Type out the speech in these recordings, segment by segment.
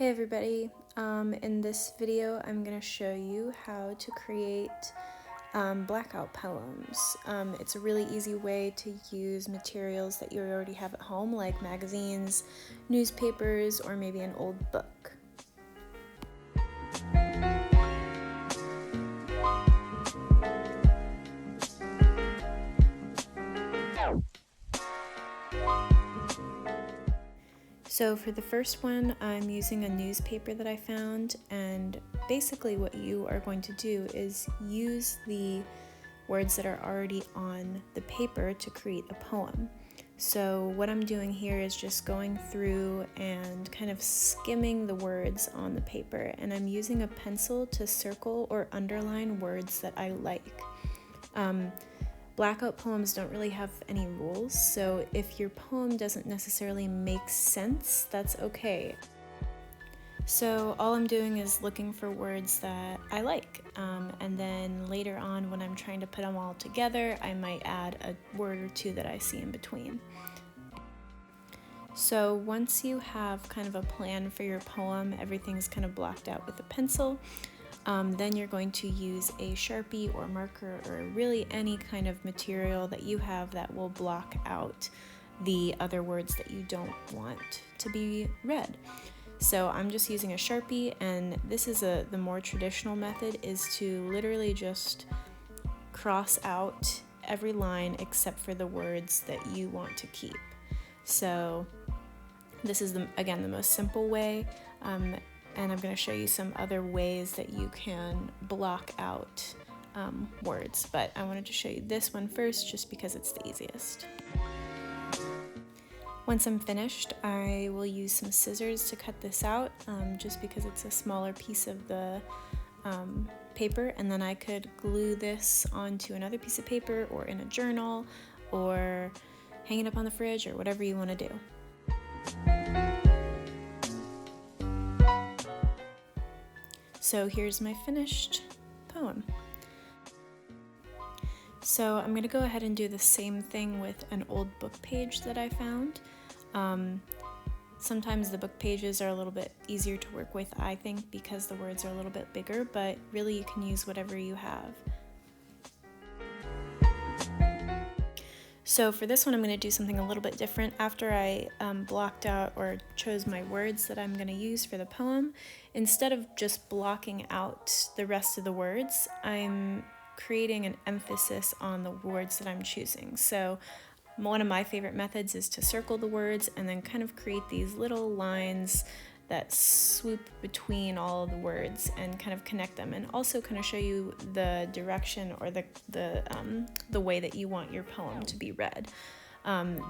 Hey everybody, in this video I'm going to show you how to create blackout poems. It's a really easy way to use materials that you already have at home, like magazines, newspapers, or maybe an old book. So for the first one, I'm using a newspaper that I found, and basically what you are going to do is use the words that are already on the paper to create a poem. So what I'm doing here is just going through and kind of skimming the words on the paper, and I'm using a pencil to circle or underline words that I like. Blackout poems don't really have any rules, so if your poem doesn't necessarily make sense, that's okay. So all I'm doing is looking for words that I like, and then later on when I'm trying to put them all together, I might add a word or two that I see in between. So once you have kind of a plan for your poem, everything's kind of blocked out with a pencil, then you're going to use a Sharpie or marker or really any kind of material that you have that will block out the other words that you don't want to be read. So I'm just using a Sharpie, and this is the more traditional method is to literally just cross out every line except for the words that you want to keep. So this is, again, the most simple way. And I'm going to show you some other ways that you can block out words, but I wanted to show you this one first just because it's the easiest. Once I'm finished, I will use some scissors to cut this out, just because it's a smaller piece of the paper, and then I could glue this onto another piece of paper or in a journal or hang it up on the fridge or whatever you want to do. So here's my finished poem. So I'm going to go ahead and do the same thing with an old book page that I found. Sometimes the book pages are a little bit easier to work with, I think, because the words are a little bit bigger, but really you can use whatever you have. So for this one, I'm going to do something a little bit different. After I blocked out or chose my words that I'm going to use for the poem, instead of just blocking out the rest of the words, I'm creating an emphasis on the words that I'm choosing. So one of my favorite methods is to circle the words and then kind of create these little lines that swoop between all of the words and kind of connect them, and also kind of show you the direction or the way that you want your poem to be read.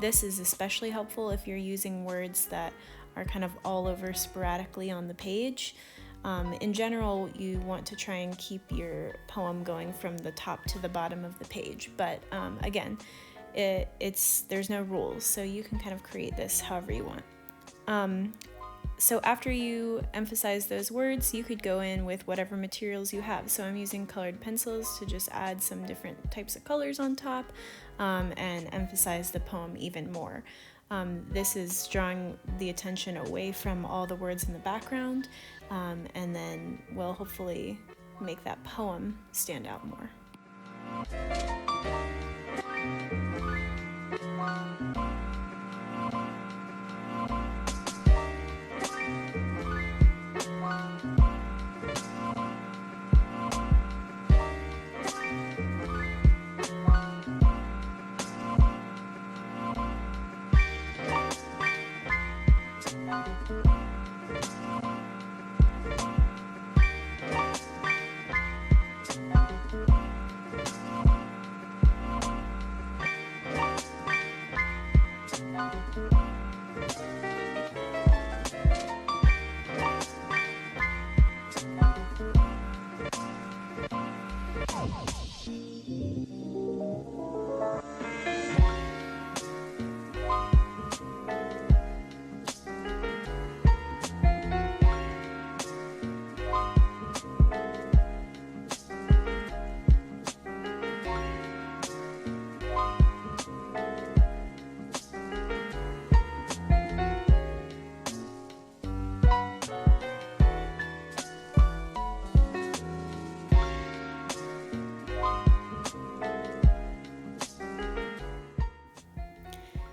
This is especially helpful if you're using words that are kind of all over sporadically on the page. In general, you want to try and keep your poem going from the top to the bottom of the page, but again, there's no rules, so you can kind of create this however you want. So after you emphasize those words, you could go in with whatever materials you have. So I'm using colored pencils to just add some different types of colors on top, and emphasize the poem even more. This is drawing the attention away from all the words in the background, and then will hopefully make that poem stand out more.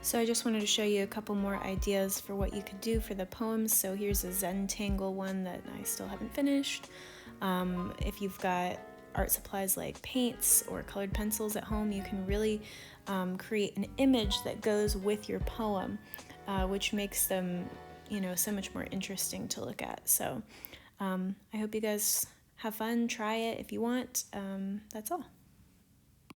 So I just wanted to show you a couple more ideas for what you could do for the poems. So here's a Zentangle one that I still haven't finished. If you've got art supplies like paints or colored pencils at home, you can really create an image that goes with your poem, which makes them, so much more interesting to look at. So I hope you guys have fun, try it if you want. That's all.